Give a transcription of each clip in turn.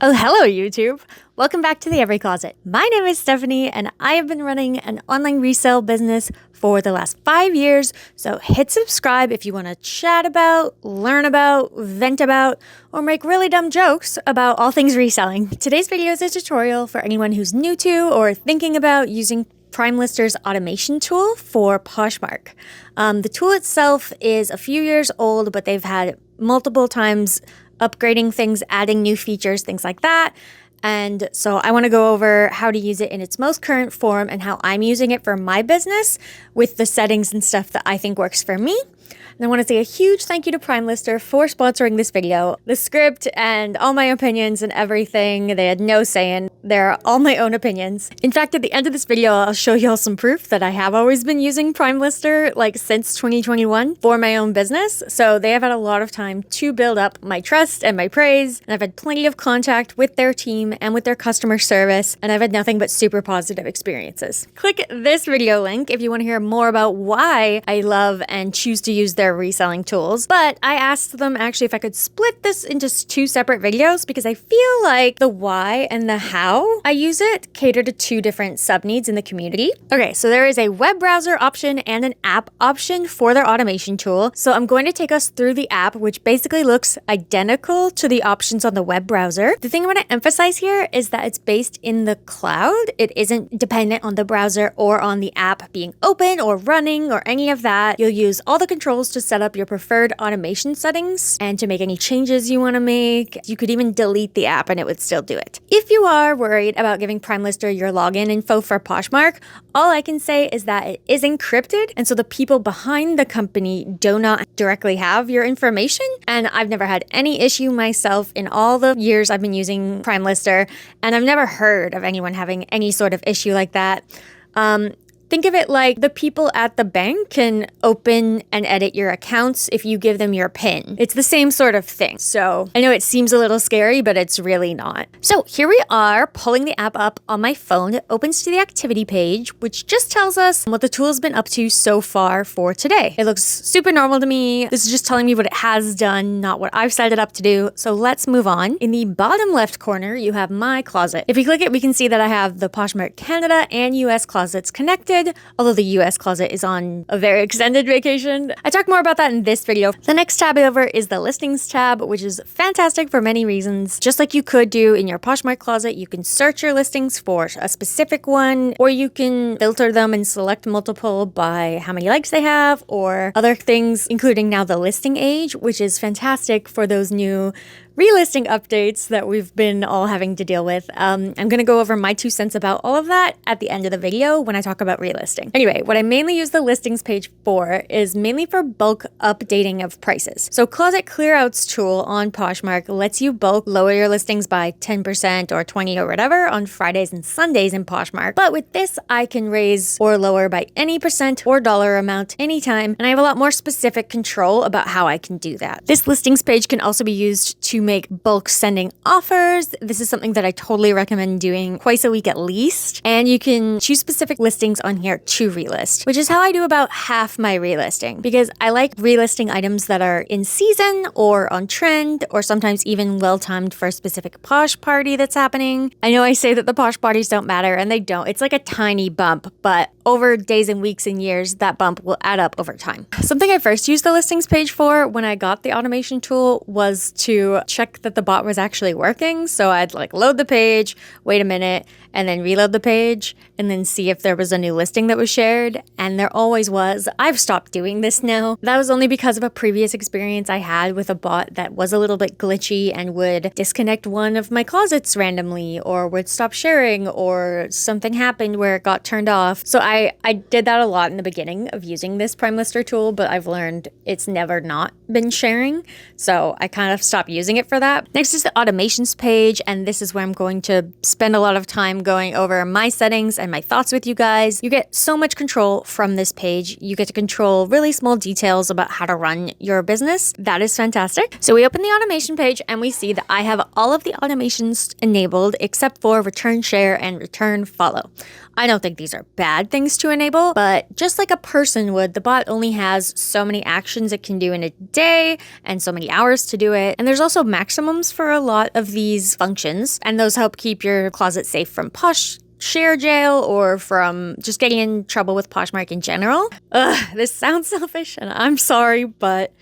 Oh, hello, YouTube. Welcome back to the Every Closet. My name is Stephanie, and I have been running an online resale business for the last 5 years. So hit subscribe if you want to chat about, learn about, vent about, or make really dumb jokes about all things reselling. Today's video is a tutorial for anyone who's new to or thinking about using PrimeLister's automation tool for Poshmark. The tool itself is a few years old, but they've had multiple times upgrading things, adding new features, things like that. And so I want to go over how to use it in its most current form and how I'm using it for my business with the settings and stuff that I think works for me. And I want to say a huge thank you to PrimeLister for sponsoring this video. The script and all my opinions and everything, they had no say in. They're all my own opinions. In fact, at the end of this video, I'll show you all some proof that I have always been using PrimeLister like since 2021 for my own business. So they have had a lot of time to build up my trust and my praise. And I've had plenty of contact with their team and with their customer service. And I've had nothing but super positive experiences. Click this video link if you want to hear more about why I love and choose to use their reselling tools. But I asked them actually if I could split this into two separate videos because I feel like the why and the how I use it cater to two different sub-needs in the community. Okay, so there is a web browser option and an app option for their automation tool. So I'm going to take us through the app, which basically looks identical to the options on the web browser. The thing I want to emphasize here is that it's based in the cloud. It isn't dependent on the browser or on the app being open or running or any of that. You'll use all the controls to set up your preferred automation settings and to make any changes you want to make. You could even delete the app and it would still do it. If you are worried about giving PrimeLister your login info for Poshmark, all I can say is that it is encrypted, and so the people behind the company do not directly have your information. And I've never had any issue myself in all the years I've been using PrimeLister, and I've never heard of anyone having any sort of issue like that. Think of it like the people at the bank can open and edit your accounts if you give them your PIN. It's the same sort of thing. So I know it seems a little scary, but it's really not. So here we are pulling the app up on my phone. It opens to the activity page, which just tells us what the tool's been up to so far for today. It looks super normal to me. This is just telling me what it has done, not what I've set it up to do. So let's move on. In the bottom left corner, you have my closet. If we click it, we can see that I have the Poshmark Canada and US closets connected, although the US closet is on a very extended vacation. I talk more about that in this video. The next tab over is the listings tab, which is fantastic for many reasons. Just like you could do in your Poshmark closet, you can search your listings for a specific one, or you can filter them and select multiple by how many likes they have or other things, including now the listing age, which is fantastic for those new relisting updates that we've been all having to deal with. I'm going to go over my 2 cents about all of that at the end of the video when I talk about relisting. Anyway, what I mainly use the listings page for is mainly for bulk updating of prices. So Closet Clearouts tool on Poshmark lets you bulk lower your listings by 10% or 20 or whatever on Fridays and Sundays in Poshmark. But with this, I can raise or lower by any percent or dollar amount anytime, and I have a lot more specific control about how I can do that. This listings page can also be used to make bulk sending offers. This is something that I totally recommend doing twice a week at least. And you can choose specific listings on here to relist, which is how I do about half my relisting, because I like relisting items that are in season or on trend or sometimes even well-timed for a specific posh party that's happening. I know I say that the posh parties don't matter, and they don't. It's like a tiny bump, but over days and weeks and years, that bump will add up over time. Something I first used the listings page for when I got the automation tool was to check that the bot was actually working. So I'd like load the page, wait a minute, and then reload the page, and then see if there was a new listing that was shared. And there always was. I've stopped doing this now. That was only because of a previous experience I had with a bot that was a little bit glitchy and would disconnect one of my closets randomly, or would stop sharing, or something happened where it got turned off. So I did that a lot in the beginning of using this PrimeLister tool, but I've learned it's never not been sharing. So I kind of stopped using it for that. Next is the automations page, and this is where I'm going to spend a lot of time going over my settings and my thoughts with you guys. You get so much control from this page. You get to control really small details about how to run your business. That is fantastic. So we open the automation page and we see that I have all of the automations enabled except for return share and return follow. I don't think these are bad things to enable, but just like a person would, the bot only has so many actions it can do in a day and so many hours to do it. And there's also maximums for a lot of these functions, and those help keep your closet safe from Posh share jail or from just getting in trouble with Poshmark in general. This sounds selfish, and I'm sorry, but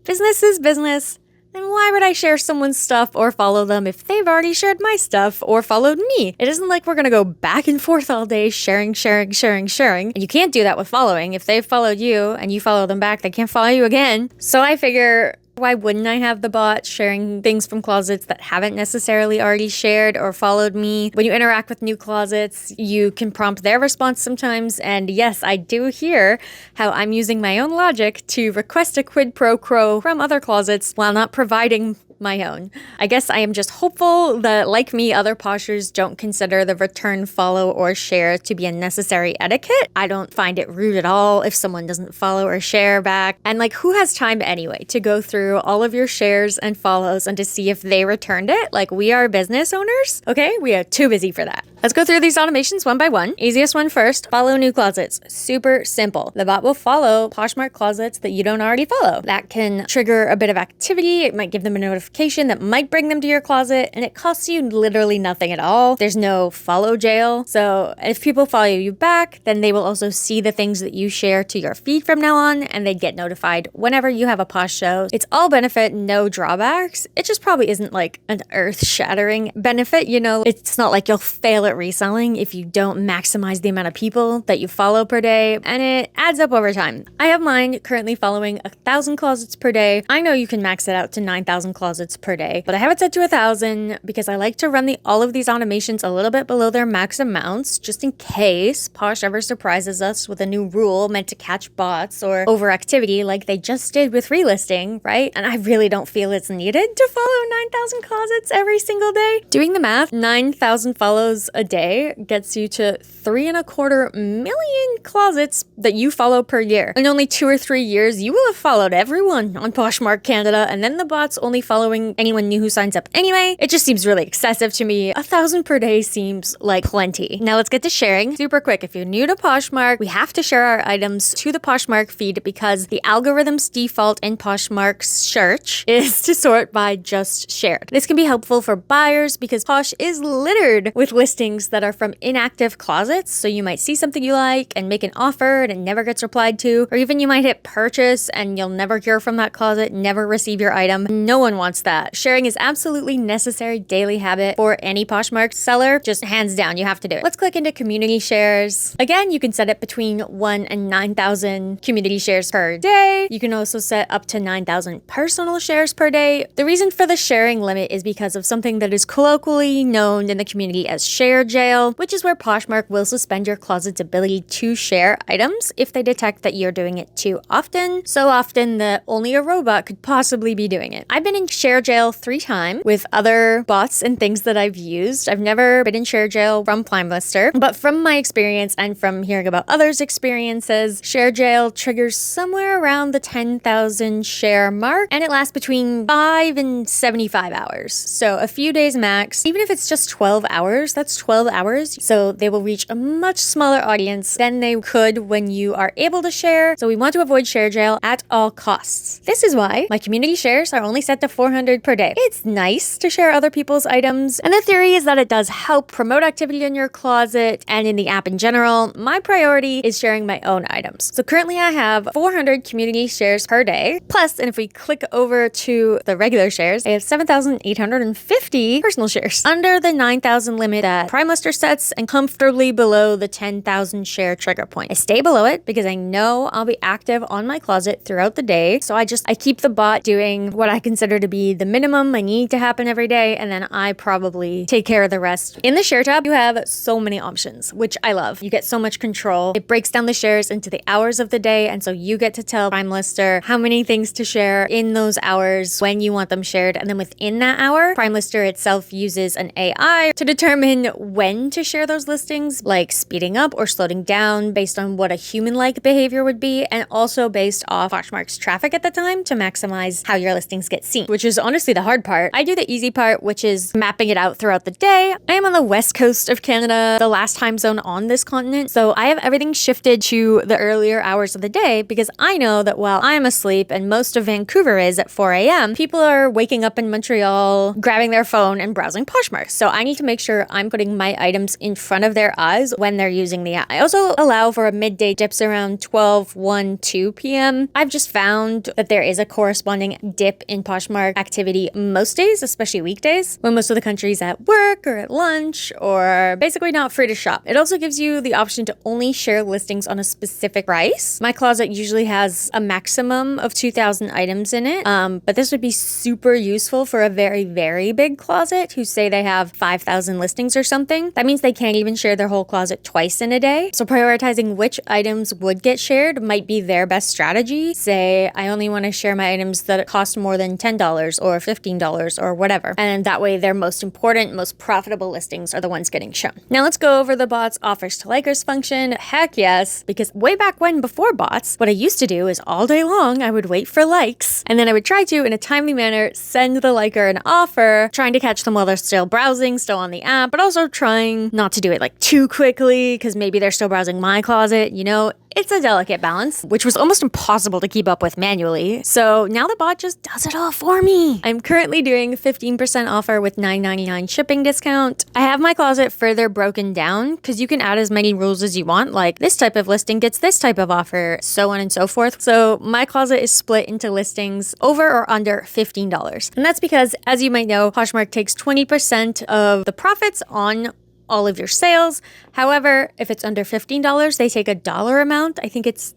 business is business. Then why would I share someone's stuff or follow them if they've already shared my stuff or followed me? It isn't like we're gonna go back and forth all day sharing. And you can't do that with following. If they've followed you and you follow them back, they can't follow you again. So I figure, why wouldn't I have the bot sharing things from closets that haven't necessarily already shared or followed me? When you interact with new closets, you can prompt their response sometimes. And yes, I do hear how I'm using my own logic to request a quid pro quo from other closets while not providing my own. I guess I am just hopeful that, like me, other poshers don't consider the return, follow, or share to be a necessary etiquette. I don't find it rude at all if someone doesn't follow or share back. And like, who has time anyway to go through all of your shares and follows and to see if they returned it? Like, we are business owners, okay? We are too busy for that. Let's go through these automations one by one. Easiest one first, follow new closets. Super simple. The bot will follow Poshmark closets that you don't already follow. That can trigger a bit of activity. It might give them a notification that might bring them to your closet, and it costs you literally nothing at all. There's no follow jail. So if people follow you back, then they will also see the things that you share to your feed from now on, and they get notified whenever you have a Posh show. It's all benefit, no drawbacks. It just probably isn't like an earth-shattering benefit, you know? It's not like you'll fail at reselling if you don't maximize the amount of people that you follow per day, and it adds up over time. I have mine currently following 1,000 closets per day. I know you can max it out to 9,000 closets per day, but I have it set to 1,000 because I like to run all of these automations a little bit below their max amounts, just in case Posh ever surprises us with a new rule meant to catch bots or overactivity like they just did with relisting, right? And I really don't feel it's needed to follow 9,000 closets every single day. Doing the math, 9,000 follows a day gets you to 3.25 million closets that you follow per year. In only 2 or 3 years, you will have followed everyone on Poshmark Canada, and then the bot's only following anyone new who signs up anyway. It just seems really excessive to me. 1,000 per day seems like plenty. Now let's get to sharing. Super quick, if you're new to Poshmark, we have to share our items to the Poshmark feed because the algorithm's default in Poshmark's search is to sort by just shared. This can be helpful for buyers because Posh is littered with listings that are from inactive closets. So you might see something you like and make an offer and it never gets replied to, or even you might hit purchase and you'll never hear from that closet, never receive your item. No one wants that. Sharing is absolutely necessary daily habit for any Poshmark seller. Just hands down, you have to do it. Let's click into community shares. Again, you can set it between 1 and 9,000 community shares per day. You can also set up to 9,000 personal shares per day. The reason for the sharing limit is because of something that is colloquially known in the community as share jail, which is where Poshmark will suspend your closet's ability to share items if they detect that you're doing it too often. So often that only a robot could possibly be doing it. I've been in share jail 3 times with other bots and things that I've used. I've never been in share jail from PrimeLister, but from my experience and from hearing about others' experiences, share jail triggers somewhere around the 10,000 share mark, and it lasts between 5 and 75 hours. So a few days max. Even if it's just 12 hours, that's 12 hours. So they will reach a much smaller audience than they could when you are able to share. So we want to avoid share jail at all costs. This is why my community shares are only set to 400 per day. It's nice to share other people's items, and the theory is that it does help promote activity in your closet and in the app in general. My priority is sharing my own items. So currently I have 400 community shares per day. Plus, and if we click over to the regular shares, I have 7,850 personal shares under the 9,000 limit that PrimeLister sets and comfortably below the 10,000 share trigger point. I stay below it because I know I'll be active on my closet throughout the day. So I keep the bot doing what I consider to be the minimum I need to happen every day, and then I probably take care of the rest. In the share tab, you have so many options, which I love. You get so much control. It breaks down the shares into the hours of the day, and so you get to tell PrimeLister how many things to share in those hours when you want them shared, and then within that hour, PrimeLister itself uses an AI to determine when to share those listings, like speeding up or slowing down based on what a human-like behavior would be, and also based off Poshmark's traffic at the time to maximize how your listings get seen, which is honestly the hard part. I do the easy part, which is mapping it out throughout the day. I am on the west coast of Canada, the last time zone on this continent, so I have everything shifted to the earlier hours of the day because I know that while I'm asleep and most of Vancouver is at 4 a.m., people are waking up in Montreal, grabbing their phone and browsing Poshmark. So I need to make sure I'm putting my items in front of their eyes when they're using the app. I also allow for a midday dips around 12, 1, 2 p.m. I've just found that there is a corresponding dip in Poshmark activity most days, especially weekdays, when most of the country's at work or at lunch or basically not free to shop. It also gives you the option to only share listings on a specific price. My closet usually has a maximum of 2,000 items in it, but this would be super useful for a very, very big closet who say they have 5,000 listings or something. That means they can't even share their whole closet twice in a day. So prioritizing which items would get shared might be their best strategy. Say, I only want to share my items that cost more than $10 or $15 or whatever. And that way their most important, most profitable listings are the ones getting shown. Now let's go over the bot's offers to likers function. Heck yes, because way back when before bots, what I used to do is all day long, I would wait for likes and then I would try to, in a timely manner, send the liker an offer, trying to catch them while they're still browsing, still on the app, but also trying not to do it like too quickly because maybe they're still browsing my closet, you know? It's a delicate balance, which was almost impossible to keep up with manually. So now the bot just does it all for me. I'm currently doing 15% offer with $9.99 shipping discount. I have my closet further broken down because you can add as many rules as you want, like this type of listing gets this type of offer, so on and so forth. So my closet is split into listings over or under $15. And that's because, as you might know, Poshmark takes 20% of the profits on all of your sales. However, if it's under $15, they take a dollar amount. I think it's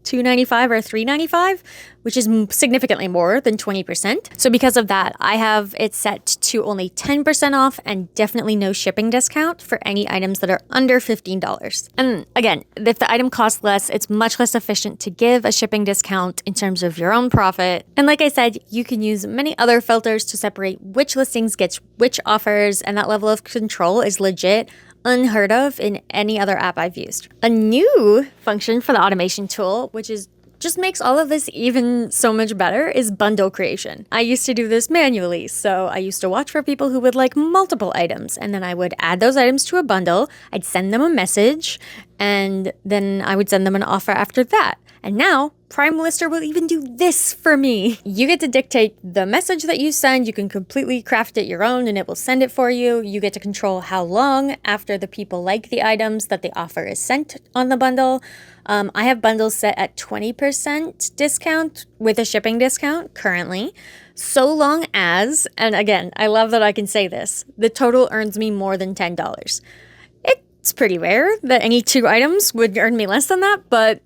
$2.95 or $3.95, which is significantly more than 20%. So because of that, I have it set to only 10% off and definitely no shipping discount for any items that are under $15. And again, if the item costs less, it's much less efficient to give a shipping discount in terms of your own profit. And like I said, you can use many other filters to separate which listings gets which offers, and that level of control is legit unheard of in any other app I've used. A new function for the automation tool, which is just makes all of this even so much better, is bundle creation. I used to do this manually, so I used to watch for people who would like multiple items, and then I would add those items to a bundle, I'd send them a message, and then I would send them an offer after that. And now, PrimeLister will even do this for me. You get to dictate the message that you send. You can completely craft it your own and it will send it for you. You get to control how long after the people like the items that the offer is sent on the bundle. I have bundles set at 20% discount with a shipping discount currently. So long as, and again, I love that I can say this, the total earns me more than $10. It's pretty rare that any two items would earn me less than that, but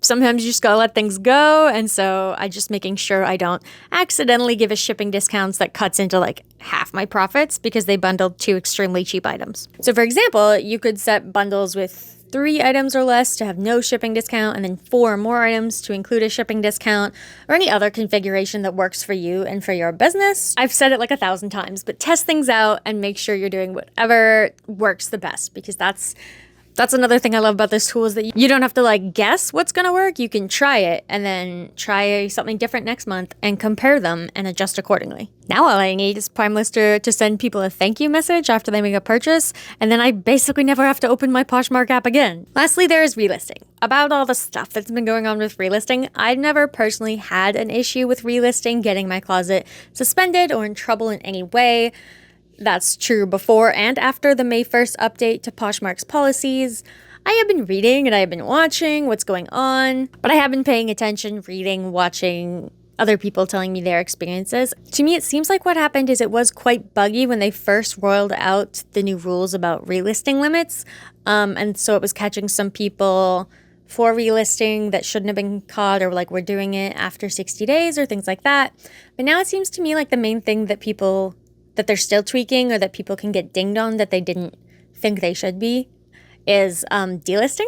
sometimes you just gotta let things go, and so I'm just making sure I don't accidentally give a shipping discounts that cuts into like half my profits because they bundled two extremely cheap items. So for example, you could set bundles with 3 items or less to have no shipping discount, and then 4 more items to include a shipping discount, or any other configuration that works for you and for your business. I've said it like 1,000 times, but test things out and make sure you're doing whatever works the best, because that's another thing I love about this tool, is that you don't have to like guess what's going to work. You can try it and then try something different next month and compare them and adjust accordingly. Now all I need is PrimeLister to send people a thank you message after they make a purchase, and then I basically never have to open my Poshmark app again. Lastly, there is relisting. About all the stuff that's been going on with relisting, I've never personally had an issue with relisting getting my closet suspended or in trouble in any way. That's true before and after the May 1st update to Poshmark's policies. I have been reading and I have been watching what's going on, but I have been paying attention, reading, watching other people telling me their experiences. To me, it seems like what happened is it was quite buggy when they first rolled out the new rules about relisting limits. And so it was catching some people for relisting that shouldn't have been caught, or like we're doing it after 60 days or things like that. But now it seems to me like the main thing that they're still tweaking, or that people can get dinged on that they didn't think they should be, is delisting.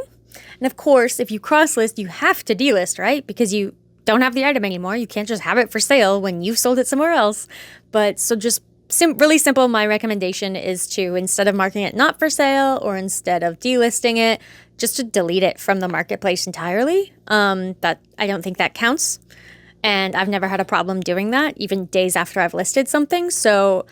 And of course, if you cross-list, you have to delist, right? Because you don't have the item anymore. You can't just have it for sale when you've sold it somewhere else. But so just really simple, my recommendation is to, instead of marking it not for sale or instead of delisting it, just to delete it from the marketplace entirely. That I don't think that counts. And I've never had a problem doing that, even days after I've listed something. So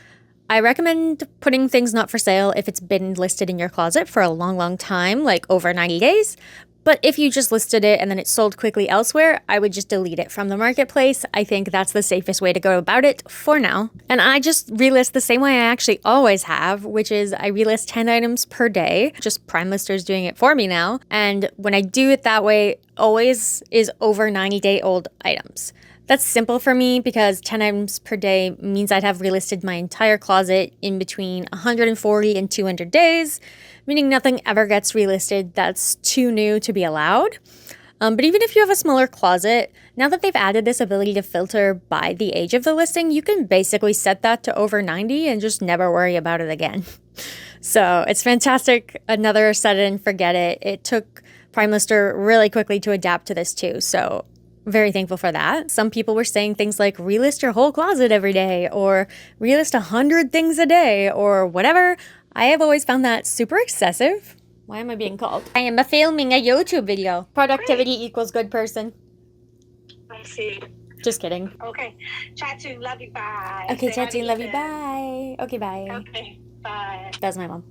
I recommend putting things not for sale if it's been listed in your closet for a long, long time, like over 90 days. But if you just listed it and then it sold quickly elsewhere, I would just delete it from the marketplace. I think that's the safest way to go about it for now. And I just relist the same way I actually always have, which is I relist 10 items per day. Just PrimeLister is doing it for me now. And when I do it that way, always is over 90-day-old items. That's simple for me because 10 items per day means I'd have relisted my entire closet in between 140 and 200 days, meaning nothing ever gets relisted that's too new to be allowed. But even if you have a smaller closet, now that they've added this ability to filter by the age of the listing, you can basically set that to over 90 and just never worry about it again. So it's fantastic. Another set it and forget it. It took PrimeLister really quickly to adapt to this too. So very thankful for that. Some people were saying things like relist your whole closet every day or relist 100 things a day or whatever. I have always found that super excessive. Why am I being called? I am filming a YouTube video. Productivity equals good person. I see. Just kidding. Okay. Chat soon. Love you. Bye. Okay, Say chat hi soon. to Love you. Ethan. Bye. Okay, bye. Okay. Bye. That was my mom.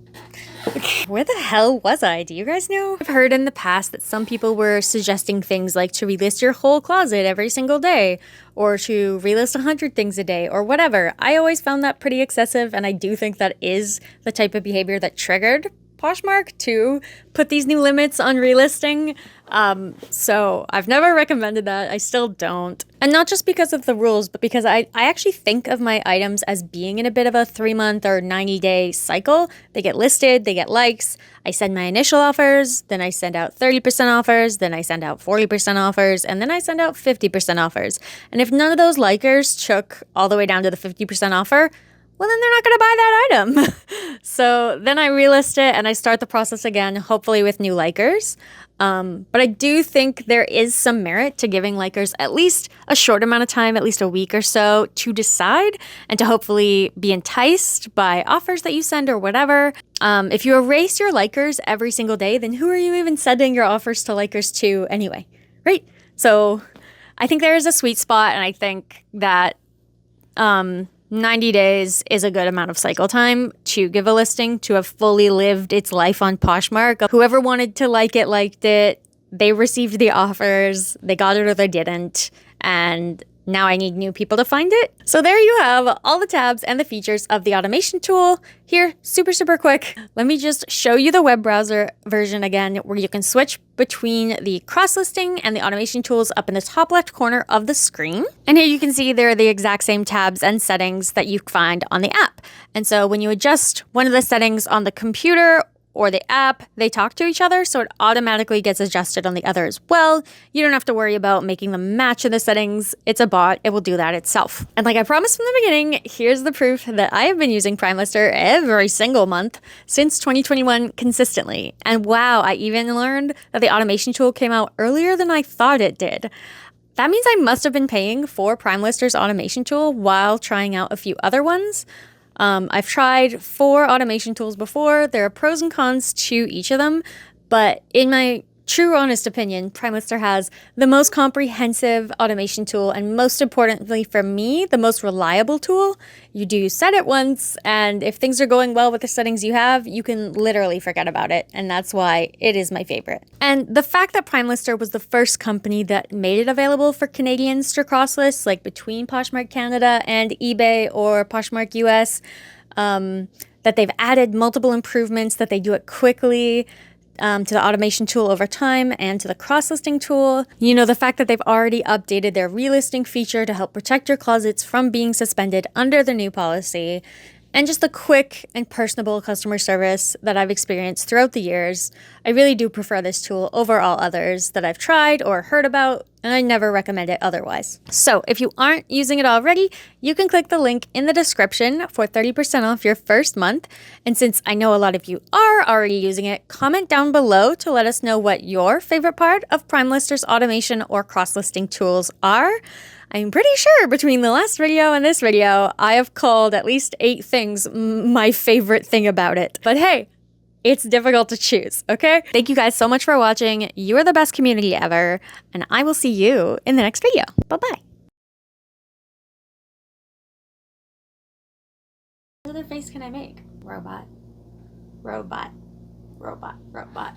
Okay. Where the hell was I? Do you guys know? I've heard in the past that some people were suggesting things like to relist your whole closet every single day or to relist 100 things a day or whatever. I always found that pretty excessive, and I do think that is the type of behavior that triggered Poshmark to put these new limits on relisting. So I've never recommended that. I still don't. And not just because of the rules, but because I actually think of my items as being in a bit of a 3-month or 90-day cycle. They get listed, they get likes. I send my initial offers, then I send out 30% offers, then I send out 40% offers, and then I send out 50% offers. And if none of those likers took all the way down to the 50% offer, well, then they're not going to buy that item. So then I relist it and I start the process again, hopefully with new likers. But I do think there is some merit to giving likers at least a short amount of time, at least a week or so, to decide and to hopefully be enticed by offers that you send or whatever. If you erase your likers every single day, then who are you even sending your offers to likers to anyway, right? So I think there is a sweet spot, and I think that 90 days is a good amount of cycle time to give a listing to have fully lived its life on Poshmark. Whoever wanted to like it, liked it. They received the offers. They got it or they didn't. And now I need new people to find it. So there you have all the tabs and the features of the automation tool. Here, super, super quick. Let me just show you the web browser version again, where you can switch between the cross-listing and the automation tools up in the top left corner of the screen. And here you can see they're the exact same tabs and settings that you find on the app. And so when you adjust one of the settings on the computer or the app, they talk to each other, so it automatically gets adjusted on the other as well. You don't have to worry about making them match in the settings. It's a bot. It will do that itself. And like I promised from the beginning, here's the proof that I have been using PrimeLister every single month since 2021 consistently. And wow, I even learned that the automation tool came out earlier than I thought it did. That means I must have been paying for PrimeLister's automation tool while trying out a few other ones. I've tried 4 automation tools before. There are pros and cons to each of them, but in my true honest opinion, PrimeLister has the most comprehensive automation tool, and most importantly for me, the most reliable tool. You do set it once, and if things are going well with the settings you have, you can literally forget about it, and that's why it is my favorite. And the fact that PrimeLister was the first company that made it available for Canadians to cross-list, like between Poshmark Canada and eBay or Poshmark US, that they've added multiple improvements, that they do it quickly, to the automation tool over time and to the cross-listing tool. You know, the fact that they've already updated their relisting feature to help protect your closets from being suspended under the new policy, and just the quick and personable customer service that I've experienced throughout the years. I really do prefer this tool over all others that I've tried or heard about, and I never recommend it otherwise. So if you aren't using it already, you can click the link in the description for 30% off your first month. And since I know a lot of you are already using it, comment down below to let us know what your favorite part of PrimeLister's automation or cross-listing tools are. I'm pretty sure between the last video and this video, I have called at least 8 things my favorite thing about it. But hey, it's difficult to choose, okay? Thank you guys so much for watching. You are the best community ever, and I will see you in the next video. Bye-bye. What other face can I make? Robot. Robot. Robot. Robot.